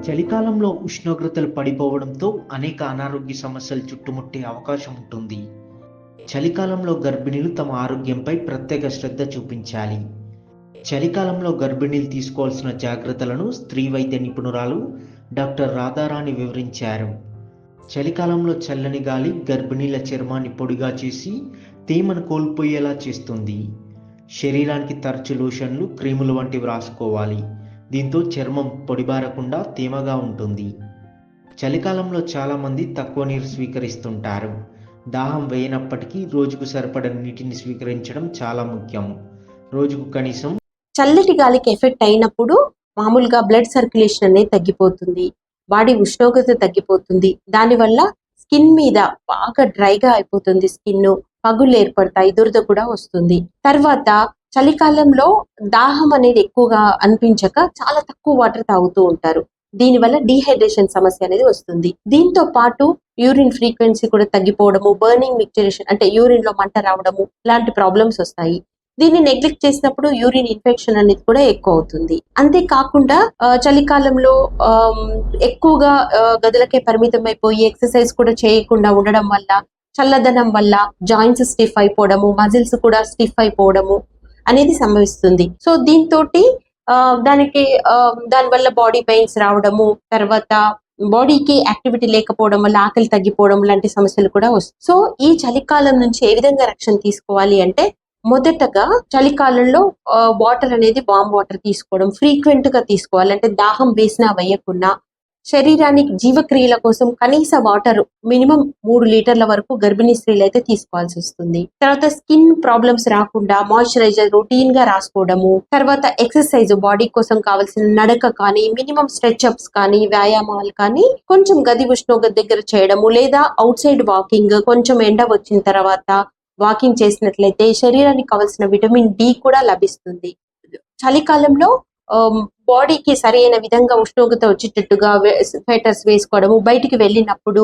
చలికాలంలో ఉష్ణోగ్రతలు పడిపోవడంతో అనేక అనారోగ్య సమస్యలు చుట్టుముట్టే అవకాశం ఉంటుంది. చలికాలంలో గర్భిణీలు తమ ఆరోగ్యంపై ప్రత్యేక శ్రద్ధ చూపించాలి. చలికాలంలో గర్భిణీలు తీసుకోవాల్సిన జాగ్రత్తలను స్త్రీ వైద్య నిపుణురాలు డాక్టర్ రాధారాణి వివరించారు. చలికాలంలో చల్లని గాలి గర్భిణీల చర్మాన్ని పొడిగా చేసి తేమను కోల్పోయేలా చేస్తుంది. శరీరానికి తరచు లోషన్లు, క్రీములు వంటివి రాసుకోవాలి. దీంతో చర్మం పొడిబారకుండా తేమగా ఉంటుంది. చలికాలంలో చాలామంది తక్కువ నీరు స్వీకరిస్తుంటారు. దాహం వేయనప్పటికీ రోజుకు సరిపడ నీటిని స్వీకరించడం చాలా ముఖ్యం. రోజుకు కనీసం చల్లటి గాలికి ఎఫెక్ట్ అయినప్పుడు మామూలుగా బ్లడ్ సర్క్యులేషన్ అనేది తగ్గిపోతుంది, బాడీ ఉష్ణోగ్రత తగ్గిపోతుంది. దానివల్ల స్కిన్ మీద బాగా డ్రైగా అయిపోతుంది, స్కిన్ పగులు ఏర్పడతాయి, దురద కూడా వస్తుంది. తర్వాత చలికాలంలో దాహం అనేది ఎక్కువగా అనిపించక చాలా తక్కువ వాటర్ తాగుతూ ఉంటారు. దీనివల్ల డీహైడ్రేషన్ సమస్య అనేది వస్తుంది. దీంతో పాటు యూరిన్ ఫ్రీక్వెన్సీ కూడా తగ్గిపోవడము, బర్నింగ్ మిక్చరేషన్ అంటే యూరిన్ లో మంట రావడము ఇలాంటి ప్రాబ్లమ్స్ వస్తాయి. దీన్ని నెగ్లెక్ట్ చేసినప్పుడు యూరిన్ ఇన్ఫెక్షన్ అనేది కూడా ఎక్కువ అవుతుంది. అంతేకాకుండా చలికాలంలో ఎక్కువగా గదులకే పరిమితం అయిపోయి ఎక్సర్సైజ్ కూడా చేయకుండా ఉండడం వల్ల, చల్లదనం వల్ల జాయింట్స్ స్టిఫ్ అయిపోవడము, మజిల్స్ కూడా స్టిఫ్ అయిపోవడము అనేది సంభవిస్తుంది. సో దీంతో దానివల్ల బాడీ పెయిన్స్ రావడము, తర్వాత బాడీకి యాక్టివిటీ లేకపోవడం వల్ల ఆకలి తగ్గిపోవడం లాంటి సమస్యలు కూడా వస్తాయి. సో ఈ చలికాలం నుంచి ఏ విధంగా రక్షణ తీసుకోవాలి అంటే, మొదటగా చలికాలంలో వాటర్ అనేది వామ్ వాటర్ తీసుకోవడం, ఫ్రీక్వెంట్ గా తీసుకోవాలి. అంటే దాహం వేసినా వేయకుండా శరీరానికి జీవక్రియల కోసం కనీస వాటర్ మినిమం 3 లీటర్ల వరకు గర్భిణీ స్త్రీలు అయితే తీసుకోవాల్సి వస్తుంది. తర్వాత స్కిన్ ప్రాబ్లమ్స్ రాకుండా మాయిశ్చరైజర్ రొటీన్ గా రాసుకోవడము, తర్వాత ఎక్సర్సైజ్ బాడీ కోసం కావాల్సిన నడక కానీ, మినిమం స్ట్రెచ్ అప్స్ కానీ, వ్యాయామాలు కానీ, కొంచెం గది ఉష్ణోగ్రత దగ్గర చేయడము, లేదా అవుట్ సైడ్ వాకింగ్, కొంచెం ఎండ వచ్చిన తర్వాత వాకింగ్ చేసినట్లయితే శరీరానికి కావాల్సిన విటమిన్ డి కూడా లభిస్తుంది. చలికాలంలో బాడీకి సరైన విధంగా ఉష్ణోగ్రత వచ్చేటట్టుగా స్వెటర్స్ వేసుకోవడము, బయటికి వెళ్ళినప్పుడు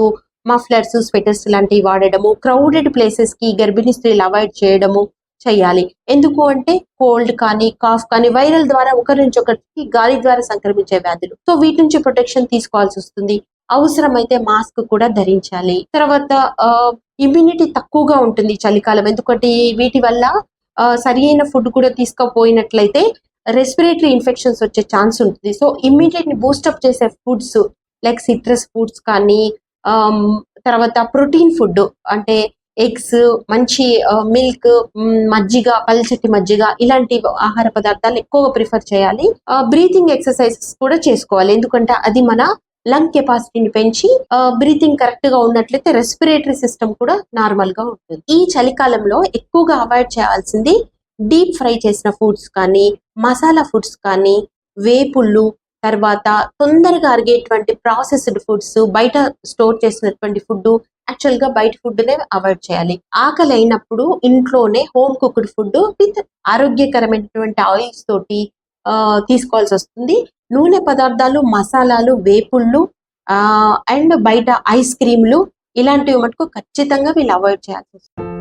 మఫ్లర్స్, స్వెటర్స్ లాంటివి వాడడము, క్రౌడెడ్ ప్లేసెస్ కి గర్భిణీ స్త్రీలు అవాయిడ్ చేయడము చేయాలి. ఎందుకు అంటే కోల్డ్ కానీ, కాఫ్ కానీ వైరల్ ద్వారా ఒకరి నుంచి ఒకరికి గాలి ద్వారా సంక్రమించే వ్యాధులు. సో వీటి నుంచి ప్రొటెక్షన్ తీసుకోవాల్సి వస్తుంది. అవసరమైతే మాస్క్ కూడా ధరించాలి. తర్వాత ఇమ్యూనిటీ తక్కువగా ఉంటుంది చలికాలం, ఎందుకంటే వీటి వల్ల సరైన ఫుడ్ కూడా తీసుకోపోయినట్లయితే రెస్పిరేటరీ ఇన్ఫెక్షన్స్ వచ్చే ఛాన్స్ ఉంటుంది. సో ఇమ్యూనిటీని బూస్టప్ చేసే ఫుడ్స్ లైక్ సిట్రస్ ఫుడ్స్ కానీ, తర్వాత ప్రోటీన్ ఫుడ్ అంటే ఎగ్స్, మంచి మిల్క్, మజ్జిగ, పల్చటి మజ్జిగ ఇలాంటి ఆహార పదార్థాలు ఎక్కువగా ప్రిఫర్ చేయాలి. బ్రీతింగ్ ఎక్సర్సైజెస్ కూడా చేసుకోవాలి, ఎందుకంటే అది మన లంగ్ కెపాసిటీని పెంచి బ్రీతింగ్ కరెక్ట్ గా ఉన్నట్లయితే రెస్పిరేటరీ సిస్టమ్ కూడా నార్మల్ గా ఉంటుంది. ఈ చలికాలంలో ఎక్కువగా అవాయిడ్ చేయాల్సింది డీప్ ఫ్రై చేసిన ఫుడ్స్ కానీ, మసాలా ఫుడ్స్ కానీ, వేపుళ్ళు, తర్వాత తొందరగా అరిగేటువంటి ప్రాసెస్డ్ ఫుడ్స్, బయట స్టోర్ చేసినటువంటి ఫుడ్, యాక్చువల్ గా బయట ఫుడ్ నే అవాయిడ్ చేయాలి. ఆకలి అయినప్పుడు ఇంట్లోనే హోమ్ కుక్డ్ ఫుడ్ విత్ ఆరోగ్యకరమైనటువంటి ఆయిల్స్ తోటి తీసుకోవాల్సి వస్తుంది. నూనె పదార్థాలు, మసాలాలు, వేపుళ్ళు అండ్ బయట ఐస్ క్రీమ్లు ఇలాంటివి మటుకు ఖచ్చితంగా వీళ్ళు అవాయిడ్ చేయాల్సి వస్తుంది.